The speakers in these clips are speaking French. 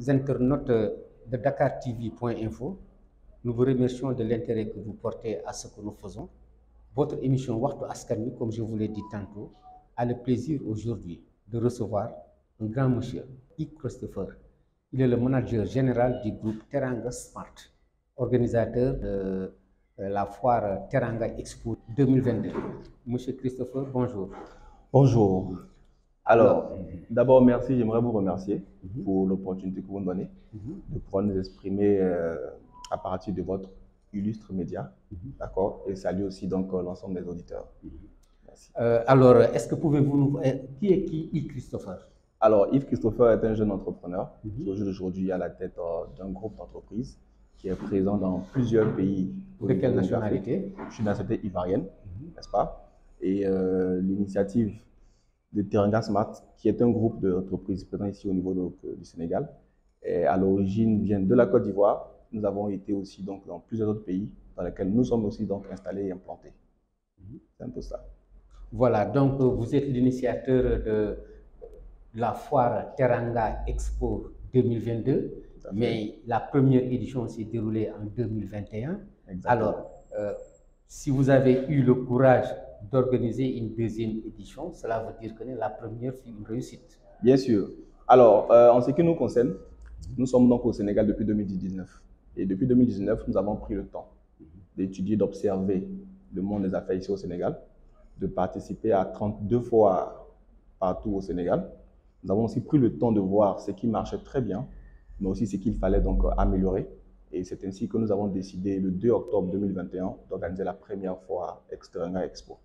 internautes de DakarTV.info, nous vous remercions de l'intérêt que vous portez à ce que nous faisons. Votre émission Waxtu Askan Wi, comme je vous l'ai dit tantôt, a le plaisir aujourd'hui de recevoir un grand monsieur, Yves Christopher. Il est le manager général du groupe Teranga Smart, organisateur de la foire Teranga Expo 2022. Monsieur Christopher, bonjour. Bonjour. Alors, d'abord, merci, j'aimerais vous remercier pour l'opportunité que vous me donnez de pouvoir nous exprimer à partir de votre illustre média, d'accord, et saluer aussi donc l'ensemble des auditeurs. Merci. Alors, est-ce que pouvez-vous nous... Qui est qui Yves Christopher? Alors, Yves Christopher est un jeune entrepreneur qui aujourd'hui à la tête d'un groupe d'entreprises qui est présent dans plusieurs pays. De quelle nationalité? Je suis de nationalité ivoirienne, n'est-ce pas? Et l'initiative de Teranga Smart, qui est un groupe d'entreprises présent ici au niveau du Sénégal, et à l'origine vient de la Côte d'Ivoire. Nous avons été aussi donc dans plusieurs autres pays dans lesquels nous sommes aussi donc installés et implantés. C'est un peu ça. Voilà, donc vous êtes l'initiateur de la foire Teranga Expo 2022, mais la première édition s'est déroulée en 2021. Exactement. Alors, si vous avez eu le courage d'organiser une deuxième édition, cela veut dire que la première fut une réussite. Bien sûr. Alors, en ce qui nous concerne, nous sommes donc au Sénégal depuis 2019. Et depuis 2019, nous avons pris le temps d'étudier, d'observer le monde des affaires ici au Sénégal, de participer à 32 foires partout au Sénégal. Nous avons aussi pris le temps de voir ce qui marchait très bien, mais aussi ce qu'il fallait donc améliorer. Et c'est ainsi que nous avons décidé le 2 octobre 2021 d'organiser la première foire Teranga Expo.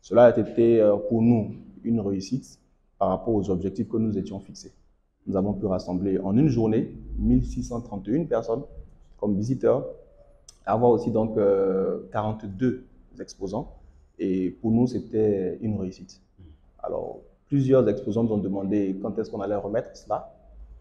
Cela a été pour nous une réussite par rapport aux objectifs que nous étions fixés. Nous avons pu rassembler en une journée 1631 personnes comme visiteurs, avoir aussi donc 42 exposants. Et pour nous, c'était une réussite. Alors, plusieurs exposants nous ont demandé quand est-ce qu'on allait remettre cela.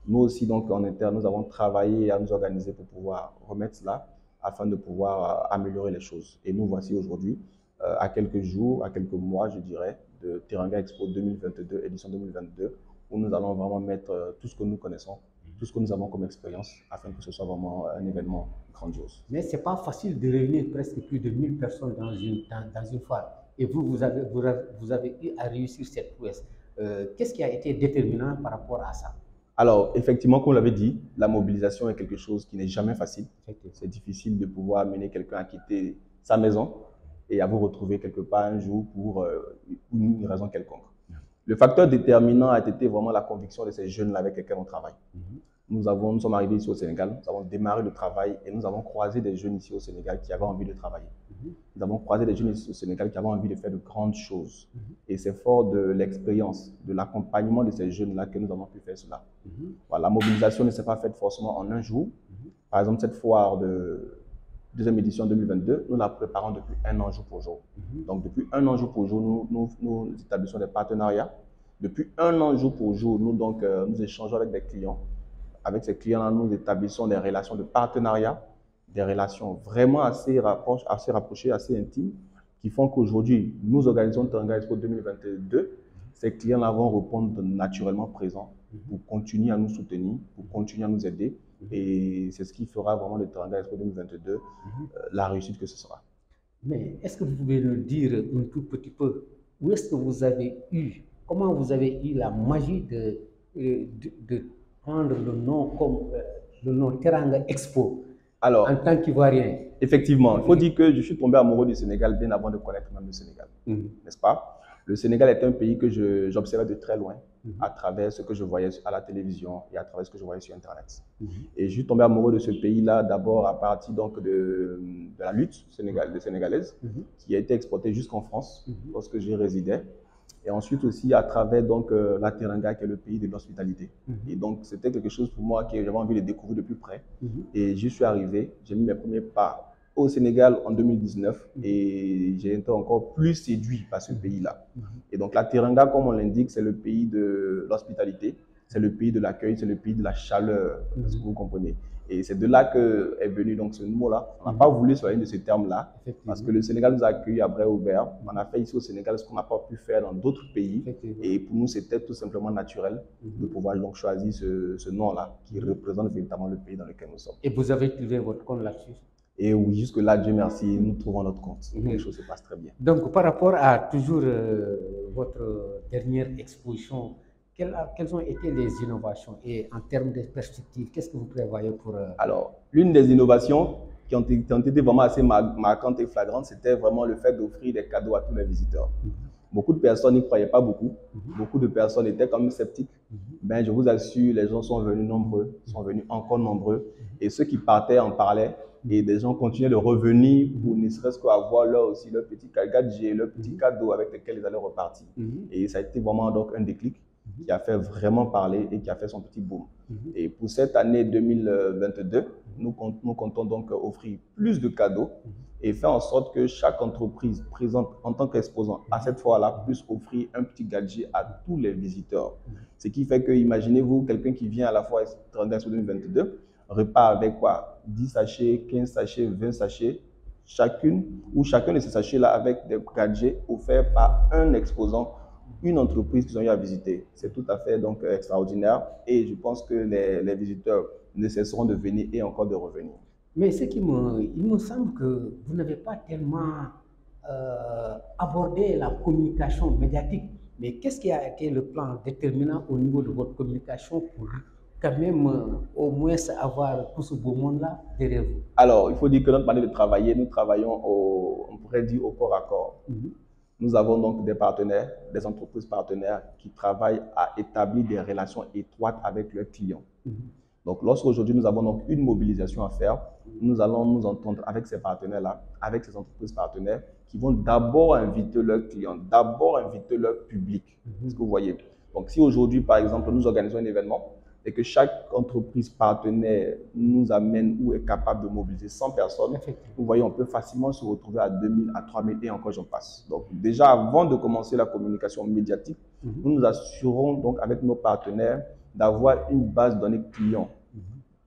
Nous aussi, donc, en interne, nous avons travaillé à nous organiser pour pouvoir remettre cela afin de pouvoir améliorer les choses. Et nous voici aujourd'hui à quelques jours, à quelques mois, je dirais, de Teranga Expo 2022, édition 2022, où nous allons vraiment mettre tout ce que nous connaissons, tout ce que nous avons comme expérience, afin que ce soit vraiment un événement grandiose. Mais ce n'est pas facile de réunir presque plus de 1000 personnes dans une foire. Et vous avez eu à réussir cette prouesse. Qu'est-ce qui a été déterminant par rapport à ça? Alors, effectivement, comme vous l'avez dit, la mobilisation est quelque chose qui n'est jamais facile. C'est difficile de pouvoir amener quelqu'un à quitter sa maison et à vous retrouver quelque part un jour pour une raison quelconque. Le facteur déterminant a été vraiment la conviction de ces jeunes-là avec lesquels on travaille. Nous sommes arrivés ici au Sénégal, nous avons démarré le travail et nous avons croisé des jeunes ici au Sénégal qui avaient envie de travailler. Nous avons croisé des jeunes ici au Sénégal qui avaient envie de faire de grandes choses. Et c'est fort de l'expérience, de l'accompagnement de ces jeunes-là que nous avons pu faire cela. Voilà, la mobilisation ne s'est pas faite forcément en un jour. Par exemple, cette foire de deuxième édition 2022, nous la préparons depuis un an jour pour jour. Donc, depuis un an jour pour jour, nous établissons des partenariats. Depuis un an jour pour jour, nous échangeons avec des clients. Avec ces clients-là, nous établissons des relations de partenariat, des relations vraiment assez rapprochées, assez intimes, qui font qu'aujourd'hui, nous organisons Teranga Expo 2022. Ces clients-là vont répondre naturellement présents pour continuer à nous soutenir, pour continuer à nous aider. Et c'est ce qui fera vraiment de Teranga Expo 2022 la réussite que ce sera. Mais est-ce que vous pouvez nous dire un tout petit peu où est-ce que vous avez eu, comment vous avez eu la magie de prendre le nom comme le nom Teranga Expo en tant qu'Ivoirien? Effectivement, il faut dire que je suis tombé amoureux du Sénégal bien avant de connaître même le Sénégal, n'est-ce pas? Le Sénégal est un pays que j'observais de très loin à travers ce que je voyais à la télévision et à travers ce que je voyais sur Internet. Et je suis tombé amoureux de ce pays-là d'abord à partir donc de la lutte sénégalaise qui a été exportée jusqu'en France lorsque j'y résidais. Et ensuite aussi à travers donc la Teranga qui est le pays de l'hospitalité. Et donc c'était quelque chose pour moi que j'avais envie de découvrir de plus près. Et j'y suis arrivé, j'ai mis mes premiers pas au Sénégal en 2019 et j'ai été encore plus séduit par ce pays-là. Et donc la Teranga, comme on l'indique, c'est le pays de l'hospitalité. c'est le pays de l'accueil, c'est le pays de la chaleur, est-ce que vous comprenez? Et c'est de là que est venu donc ce mot-là. On n'a pas voulu soigner de ce terme-là, parce que le Sénégal nous a accueillis à bras ouverts. On a fait ici au Sénégal ce qu'on n'a pas pu faire dans d'autres pays. Et pour nous, c'était tout simplement naturel de pouvoir donc choisir ce nom-là, qui représente véritablement le pays dans lequel nous sommes. Et vous avez trouvé votre compte là-dessus? Et oui, jusque-là, Dieu merci, nous trouvons notre compte. Les choses se passent très bien. Donc, par rapport à toujours votre dernière exposition, quelles ont été les innovations et en termes de perspective, qu'est-ce que vous prévoyez pour... Alors, l'une des innovations qui ont été vraiment assez marquantes et flagrantes, c'était vraiment le fait d'offrir des cadeaux à tous les visiteurs. Beaucoup de personnes n'y croyaient pas beaucoup. Beaucoup de personnes étaient quand même sceptiques. Ben, je vous assure, les gens sont venus nombreux, sont venus encore nombreux. Et ceux qui partaient en parlaient. Et des gens continuaient de revenir pour ne serait-ce qu'avoir leur petit gadget, leur petit cadeau avec lequel ils allaient repartir. Et ça a été vraiment donc un déclic qui a fait vraiment parler et qui a fait son petit boom. Et pour cette année 2022, nous comptons donc offrir plus de cadeaux et faire en sorte que chaque entreprise présente en tant qu'exposant à cette fois-là puisse offrir un petit gadget à tous les visiteurs. Ce qui fait que, imaginez-vous, quelqu'un qui vient à la fois 2022 repart avec quoi? 10 sachets, 15 sachets, 20 sachets, chacun de ces sachets-là avec des gadgets offerts par un exposant, une entreprise qu'ils ont eu à visiter. C'est tout à fait donc extraordinaire et je pense que les visiteurs ne cesseront de venir et encore de revenir. Mais il me semble que vous n'avez pas tellement abordé la communication médiatique. Mais qu'est-ce qui a été le plan déterminant au niveau de votre communication pour quand même au moins avoir tout ce beau monde-là derrière vous? Alors, il faut dire que notre manière de travailler, nous travaillons on pourrait dire au corps à corps. Nous avons donc des partenaires, des entreprises partenaires qui travaillent à établir des relations étroites avec leurs clients. Donc, lorsqu'aujourd'hui nous avons donc une mobilisation à faire, nous allons nous entendre avec ces partenaires-là, avec ces entreprises partenaires qui vont d'abord inviter leurs clients, d'abord inviter leur public. Est-ce que vous voyez? Donc, si aujourd'hui, par exemple, nous organisons un événement et que chaque entreprise partenaire nous amène ou est capable de mobiliser 100 personnes, vous voyez, on peut facilement se retrouver à 2000, à 3000 et encore j'en passe. Donc, déjà, avant de commencer la communication médiatique, nous nous assurons donc avec nos partenaires d'avoir une base de données clients,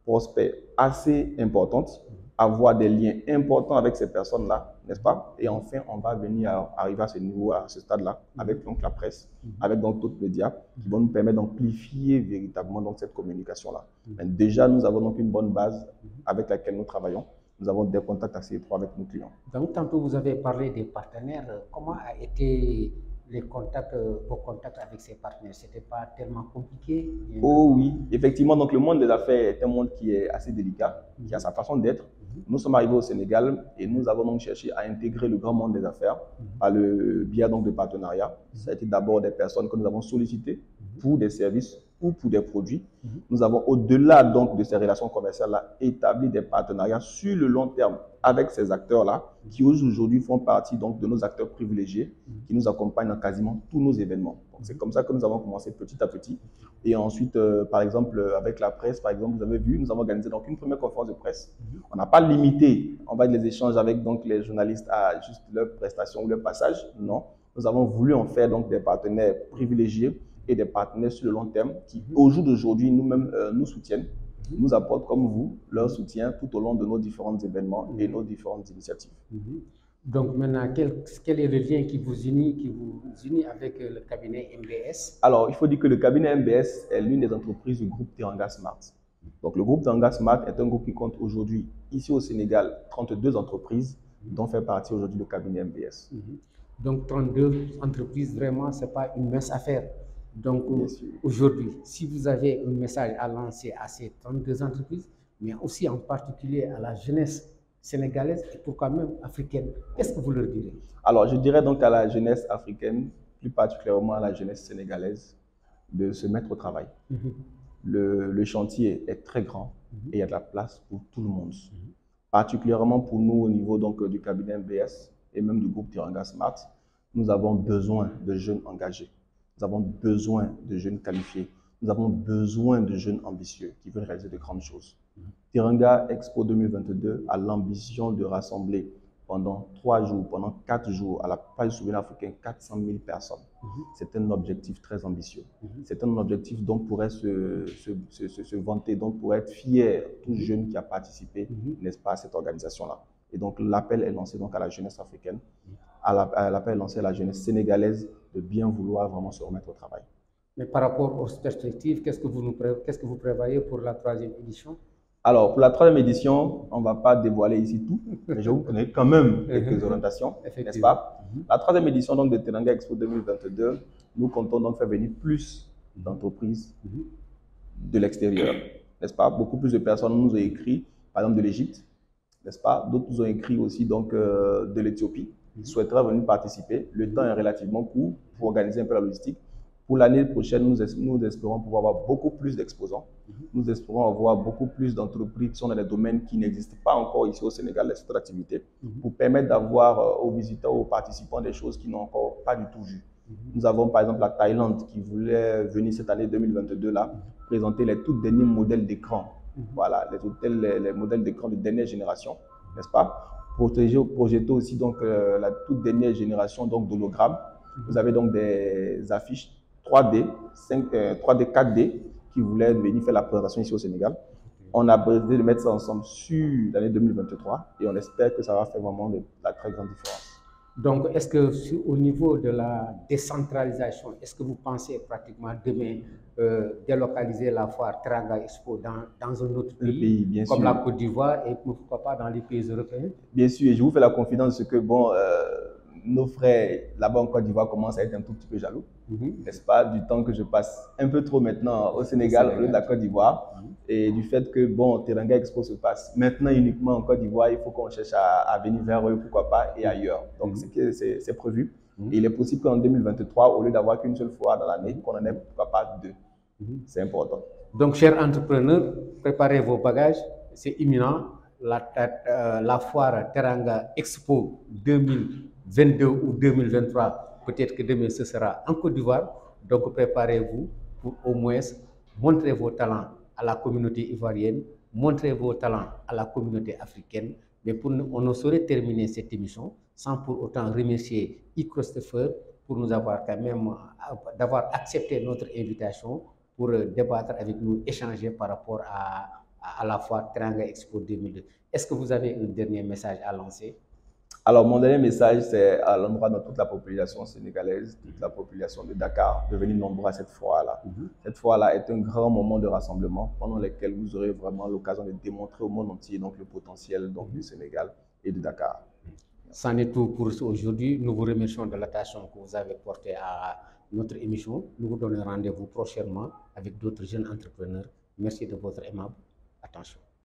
prospects assez importante, avoir des liens importants avec ces personnes-là, n'est-ce pas? Et enfin, on va venir arriver à ce niveau, à ce stade-là, avec donc la presse, avec donc d'autres médias qui vont nous permettre d'amplifier véritablement donc cette communication-là. Déjà, nous avons donc une bonne base avec laquelle nous travaillons. Nous avons des contacts assez étroits avec nos clients. Donc, tantôt vous avez parlé des partenaires. Comment a été vos contacts avec ces partenaires? C'était pas tellement compliqué? Oh oui, effectivement, donc le monde des affaires est un monde qui est assez délicat, qui a sa façon d'être. Nous sommes arrivés au Sénégal et nous avons donc cherché à intégrer le grand monde des affaires par le biais donc de partenariats. Ça a été d'abord des personnes que nous avons sollicitées pour des services ou pour des produits. Nous avons, au-delà donc de ces relations commerciales-là, établi des partenariats sur le long terme avec ces acteurs-là, qui aujourd'hui font partie donc de nos acteurs privilégiés, qui nous accompagnent dans quasiment tous nos événements. C'est comme ça que nous avons commencé petit à petit. Et ensuite, par exemple, avec la presse, par exemple, vous avez vu, nous avons organisé donc une première conférence de presse. On n'a pas limité, on va dire, les échanges avec donc les journalistes à juste leur prestation ou leur passage. Non, nous avons voulu en faire donc des partenaires privilégiés et des partenaires sur le long terme qui, au jour d'aujourd'hui, nous-mêmes nous soutiennent, nous apportent comme vous leur soutien tout au long de nos différents événements et nos différentes initiatives. Donc maintenant, quel est le lien qui vous unit avec le cabinet MBS? Alors, il faut dire que le cabinet MBS est l'une des entreprises du groupe Teranga Smart. Donc, le groupe Teranga Smart est un groupe qui compte aujourd'hui, ici au Sénégal, 32 entreprises, dont fait partie aujourd'hui le cabinet MBS. Donc, 32 entreprises, vraiment, ce n'est pas une mince affaire. Donc, aujourd'hui, si vous avez un message à lancer à ces 32 entreprises, mais aussi en particulier à la jeunesse sénégalaise et pourquoi même africaine, qu'est-ce que vous leur direz? Alors, je dirais donc à la jeunesse africaine, plus particulièrement à la jeunesse sénégalaise, de se mettre au travail. Le chantier est très grand et il y a de la place pour tout le monde. Particulièrement pour nous au niveau donc, du cabinet MBS et même du groupe Teranga Smart, nous avons besoin de jeunes engagés. Nous avons besoin de jeunes qualifiés. Nous avons besoin de jeunes ambitieux qui veulent réaliser de grandes choses. Teranga Expo 2022 a l'ambition de rassembler pendant 3 jours, pendant 4 jours, à la page du souvenir africain, 400 000 personnes. C'est un objectif très ambitieux. C'est un objectif dont pourrait se vanter, dont pourrait être fier tout jeune qui a participé, n'est-ce pas, à cette organisation-là. Et donc, l'appel est lancé donc à la jeunesse africaine, l'appel est lancé à la jeunesse sénégalaise de bien vouloir vraiment se remettre au travail. Mais par rapport aux perspectives, qu'est-ce que vous prévoyez pour la 3e édition? Alors, pour la 3e édition, on ne va pas dévoiler ici tout, mais je vous connais quand même quelques orientations, n'est-ce pas? La 3e édition donc, de Teranga Expo 2022, nous comptons donc faire venir plus d'entreprises de l'extérieur, n'est-ce pas? Beaucoup plus de personnes nous ont écrit, par exemple de l'Égypte, n'est-ce pas? D'autres nous ont écrit aussi donc, de l'Éthiopie, qui souhaiteraient venir participer. Le temps est relativement court pour organiser un peu la logistique. Pour l'année prochaine, nous espérons pouvoir avoir beaucoup plus d'exposants. Nous espérons avoir beaucoup plus d'entreprises qui sont dans des domaines qui n'existent pas encore ici au Sénégal, les secteurs d'activité, pour permettre d'avoir aux visiteurs, aux participants des choses qu'ils n'ont encore pas du tout vues. Nous avons par exemple la Thaïlande qui voulait venir cette année 2022 là, présenter les tout derniers modèles d'écran. Voilà, les modèles d'écran de dernière génération, n'est-ce pas? Projeter aussi donc la toute dernière génération d'hologrammes. Vous avez donc des affiches 3D, 3D, 4D qui voulaient venir faire la présentation ici au Sénégal. On a décidé de mettre ça ensemble sur l'année 2023 et on espère que ça va faire vraiment de la très grande différence. Donc, est-ce que au niveau de la décentralisation, est-ce que vous pensez pratiquement demain délocaliser la foire Teranga Expo dans un autre pays, bien comme sûr, la Côte d'Ivoire et pourquoi pas dans les pays européens? Bien sûr, et je vous fais la confidence que bon, nos frères là-bas en Côte d'Ivoire commencent à être un tout petit peu jaloux, n'est-ce pas, du temps que je passe un peu trop maintenant au Sénégal, au lieu de la Côte d'Ivoire, et du fait que bon, Teranga Expo se passe maintenant uniquement en Côte d'Ivoire, il faut qu'on cherche à venir vers eux, pourquoi pas, et ailleurs. Donc c'est prévu. Et il est possible qu'en 2023, au lieu d'avoir qu'une seule fois dans l'année, qu'on en ait pourquoi pas 2. C'est important. Donc, chers entrepreneurs, préparez vos bagages, c'est imminent. La foire Teranga Expo 2022 ou 2023, peut-être que demain ce sera en Côte d'Ivoire. Donc préparez-vous pour au moins montrer vos talents à la communauté ivoirienne, montrer vos talents à la communauté africaine. Mais on ne saurait terminer cette émission sans pour autant remercier Christopher pour nous avoir quand même d'avoir accepté notre invitation pour débattre avec nous, échanger par rapport à la foire Teranga Expo 2002. Est-ce que vous avez un dernier message à lancer? Alors, mon dernier message, c'est à l'endroit de toute la population sénégalaise, toute la population de Dakar, de venir nombreux à cette foire-là. Cette foire-là est un grand moment de rassemblement pendant lequel vous aurez vraiment l'occasion de démontrer au monde entier donc, le potentiel donc, du Sénégal et de Dakar. C'en est tout pour aujourd'hui. Nous vous remercions de l'attention que vous avez portée à notre émission. Nous vous donnons rendez-vous prochainement avec d'autres jeunes entrepreneurs. Merci de votre aimable attention.